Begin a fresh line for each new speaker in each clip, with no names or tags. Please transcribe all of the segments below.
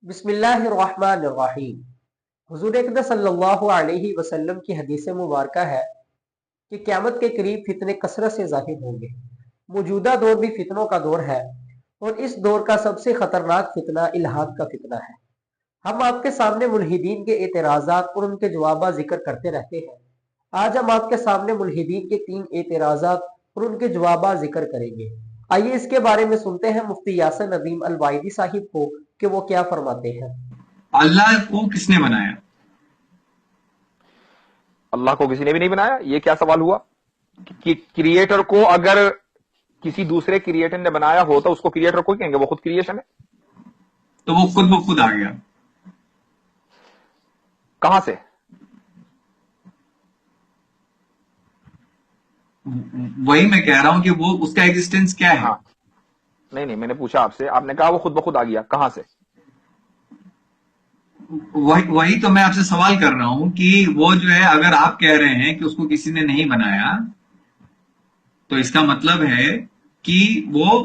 بسم اللہ الرحمن الرحیم۔ حضور اقدس صلی اللہ علیہ وسلم کی حدیث مبارکہ ہے کہ قیامت کے قریب فتنے کثرت سے ظاہر ہوں گے۔ موجودہ دور بھی فتنوں کا دور ہے اور اس دور کا سب سے خطرناک فتنہ الحاد کا فتنہ ہے۔ ہم آپ کے سامنے ملحدین کے اعتراضات اور ان کے جوابات ذکر کرتے رہتے ہیں۔ آج ہم آپ کے سامنے ملحدین کے 3 اعتراضات اور ان کے جوابات ذکر کریں گے۔ آئیے اس کے بارے میں سنتے ہیں مفتی یاسر ندیم الوائدی صاحب کو کہ وہ کیا فرماتے ہیں۔
اللہ کو کس نے بنایا؟
اللہ کو کسی نے بھی نہیں بنایا۔ یہ کیا سوال ہوا کہ کریٹر کو اگر کسی دوسرے کریٹر نے بنایا ہو تو اس کو کریٹر کو کہیں گے، وہ خود کریشن ہے۔
تو وہ خود بخود آ گیا
کہاں سے؟
وہی میں کہہ رہا ہوں کہ وہ اس کا ایگزسٹنس کیا ہے؟
ہاں نہیں میں نے پوچھا آپ سے، آپ نے کہا وہ خود بخود آ گیا، کہاں سے؟
وہی تو میں آپ سے سوال کر رہا ہوں کہ وہ جو ہے، اگر آپ کہہ رہے ہیں کہ اس کو کسی نے نہیں بنایا تو اس کا مطلب ہے کہ وہ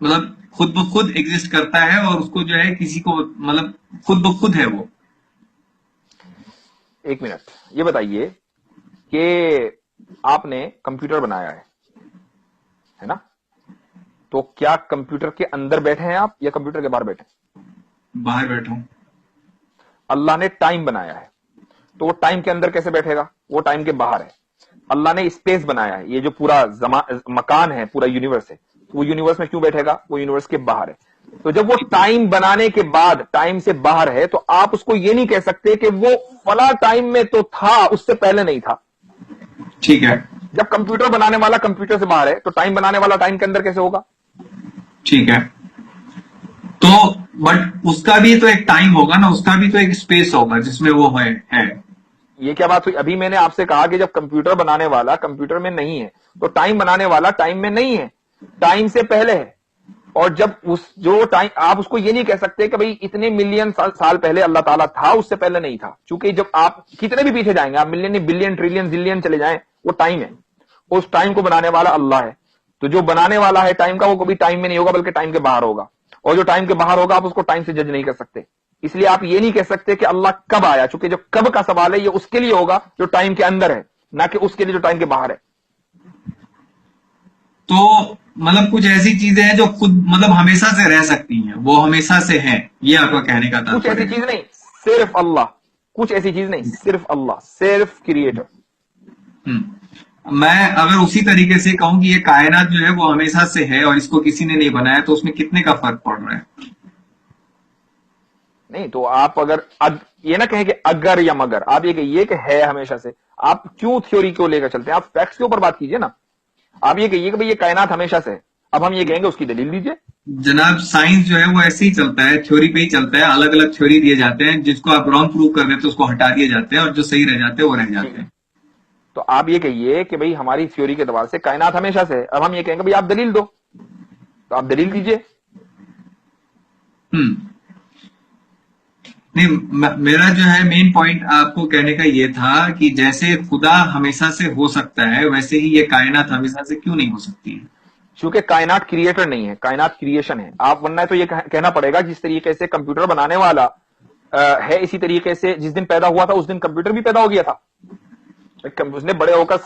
مطلب خود بخود ایگزسٹ کرتا ہے اور اس کو جو ہے کسی کو مطلب خود بخود ہے وہ۔
ایک منٹ، یہ بتائیے کہ آپ نے کمپیوٹر بنایا ہے نا؟ تو کیا کمپیوٹر کے اندر بیٹھے ہیں آپ یا کمپیوٹر کے باہر بیٹھے ہیں؟
باہر بیٹھا ہوں۔
اللہ نے ٹائم بنایا ہے تو وہ ٹائم کے اندر کیسے بیٹھے گا؟ وہ ٹائم کے باہر ہے۔ اللہ نے اسپیس بنایا ہے، یہ جو پورا مکان ہے، پورا یونیورس ہے، وہ یونیورس میں کیوں بیٹھے گا؟ وہ یونیورس کے باہر ہے۔ تو جب وہ ٹائم بنانے کے بعد ٹائم سے باہر ہے تو آپ اس کو یہ نہیں کہہ سکتے کہ وہ فلاں ٹائم میں تو تھا، اس سے پہلے نہیں تھا۔
ٹھیک ہے،
جب کمپیوٹر بنانے والا کمپیوٹر سے باہر ہے تو ٹائم بنانے والا ٹائم کے اندر کیسے ہوگا؟
ٹھیک ہے، تو بٹ اس کا بھی تو ایک ٹائم ہوگا نا، اس کا بھی تو ایک اسپیس ہوگا جس میں وہ ہے۔
یہ کیا بات ہوئی؟ ابھی میں نے آپ سے کہا کہ جب کمپیوٹر بنانے والا کمپیوٹر میں نہیں ہے تو ٹائم بنانے والا ٹائم میں نہیں ہے، ٹائم سے پہلے ہے۔ اور جب جو ٹائم، آپ اس کو یہ نہیں کہہ سکتے کہ بھئی اتنے ملین سال پہلے اللہ تعالیٰ تھا، اس سے پہلے نہیں تھا، چونکہ جب آپ کتنے بھی پیچھے جائیں گے، آپ ملین بلین ٹریلین زلین چلے جائیں، وہ ٹائم ہے۔ اس ٹائم کو بنانے والا اللہ ہے، تو جو بنانے والا ہے ٹائم کا وہ کبھی ٹائم میں نہیں ہوگا بلکہ ٹائم کے باہر ہوگا، اور جو ٹائم کے باہر ہوگا آپ اس کو ٹائم سے جج نہیں کر سکتے۔ اس لیے آپ یہ نہیں کہہ سکتے کہ اللہ کب آیا، چونکہ جو کب کا سوال ہے یہ اس کے لیے ہوگا جو ٹائم کے اندر ہے، نہ کہ اس کے لیے جو ٹائم کے باہر ہے۔
تو مطلب کچھ ایسی چیزیں ہیں جو خود مطلب ہمیشہ سے رہ سکتی ہیں، وہ ہمیشہ سے ہیں، یہ آپ کا کہنے کا
کچھ ایسی
تاتپریہ
چیز نہیں، صرف اللہ۔ کچھ ایسی چیز نہیں، صرف اللہ، صرف کریٹر۔
ہے۔ میں اگر اسی طریقے سے کہوں کہ یہ کائنات جو ہے وہ ہمیشہ سے ہے اور اس کو کسی نے نہیں بنایا تو اس میں کتنے کا فرق پڑ رہا ہے؟
نہیں تو آپ اگر یہ نہ کہیں کہ اگر یا مگر، آپ یہ کہیے کہ ہے ہمیشہ سے۔ آپ کیوں تھیوری کو لے کر چلتے ہیں؟ آپ فیکٹس کے اوپر بات کیجئے نا۔ آپ یہ کہیے کہ بھئی یہ کائنات ہمیشہ سے ہے، اب ہم یہ کہیں گے اس کی دلیل دیجئے۔
جناب سائنس جو ہے وہ ایسے ہی چلتا ہے، تھیوری پہ ہی چلتا ہے، الگ الگ تھیوری دیے جاتے ہیں، جس کو آپ رانگ پروو کر دیتے ہیں اس کو ہٹا دیے جاتے ہیں اور جو صحیح رہ جاتے ہیں وہ رہ جاتے ہیں۔
تو آپ یہ کہیے کہ بھئی ہماری تھیوری کے اعتبار سے کائنات ہمیشہ سے ہے، اب ہم یہ کہیں گے بھئی آپ دلیل دو، تو آپ دلیل دیجئے۔
نہیں، میرا جو ہے مین پوائنٹ آپ کو کہنے کا یہ تھا کہ جیسے خدا ہمیشہ سے ہو سکتا ہے ویسے ہی یہ کائنات ہمیشہ سے کیوں نہیں ہو سکتی ہے؟
چونکہ کائنات کریٹر نہیں ہے، کائنات کریشن ہے۔ آپ ورنہ تو یہ کہنا پڑے گا جس طریقے سے کمپیوٹر بنانے والا ہے، اسی طریقے سے جس دن پیدا ہوا تھا اس دن کمپیوٹر بھی پیدا ہو گیا تھا۔ اس نے بڑے ہو کر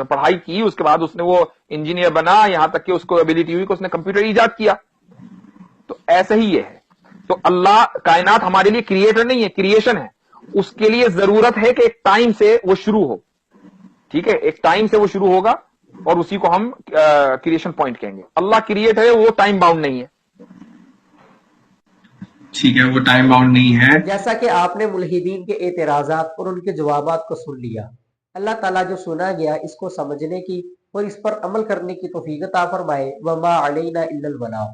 پڑھائی کی، اس کے بعد اس نے وہ انجینئر بنا، یہاں تک کہ اس کو ایبلٹی ہوئی کہ اس نے کمپیوٹر ایجاد کیا۔ تو ایسا ہی یہ ہے۔ تو اللہ کائنات ہمارے لیے کریٹر نہیں ہے، کریشن ہے۔ اس کے لیے ضرورت ہے کہ ایک ٹائم سے وہ شروع ہو، ٹھیک ہے؟ ایک ٹائم سے وہ شروع ہوگا اور اسی کو ہم کریشن پوائنٹ کہیں گے۔ اللہ کریٹ ہے، وہ ٹائم باؤنڈ نہیں ہے۔
ٹھیک ہے، وہ ٹائم باؤنڈ نہیں ہے۔
جیسا کہ آپ نے ملحدین کے اعتراضات اور ان کے جوابات کو سن لیا، اللہ تعالیٰ جو سنا گیا اس کو سمجھنے کی اور اس پر عمل کرنے کی توفیق عطا فرمائے۔ وما علینا الا البلاغ۔